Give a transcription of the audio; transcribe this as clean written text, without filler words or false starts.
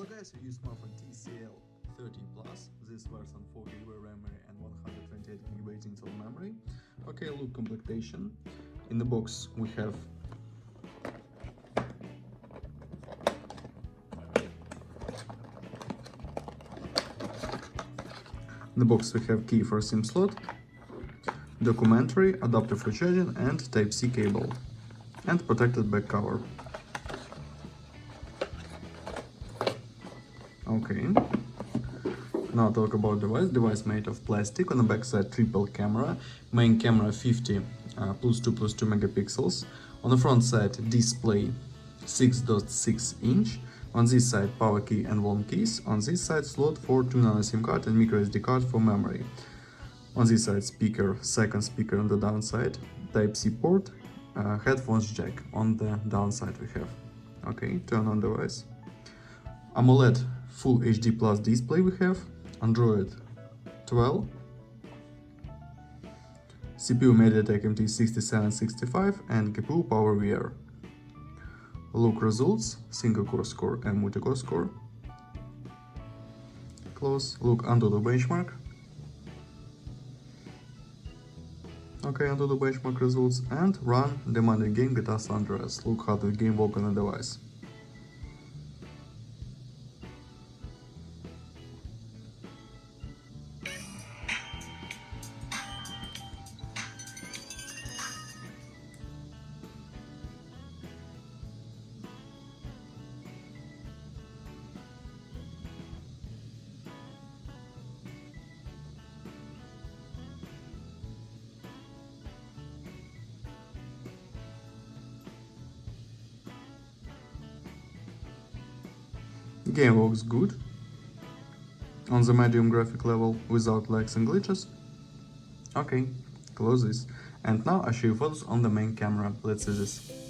Hello guys, I use smartphone TCL 13 Plus. This version 4 GB memory and 128 GB internal memory. Okay, look, completation. In the box we have key for SIM slot, documentary, adapter for charging and Type-C cable, and protected back cover. Okay, now talk about device made of plastic. On the back side triple camera, main camera 50 +2 megapixels. On the front side display 6.6 inch. On this side power key and volume keys. On this side slot for 2 nano SIM card and micro SD card for memory. On this side speaker, second speaker on the downside, Type-C port, headphones jack on the downside we have. Okay, turn on device. AMOLED Full HD Plus display we have, Android 12, CPU MediaTek MT6765 and GPU PowerVR. Look results, single core score and multi-core score. Close, look under the benchmark. Okay, under the benchmark results and run demanding game GTA San Andreas. Look how the game works on the device. Game works good on the medium graphic level without lags and glitches. Okay, close this. And now I show you photos on the main camera. Let's see this.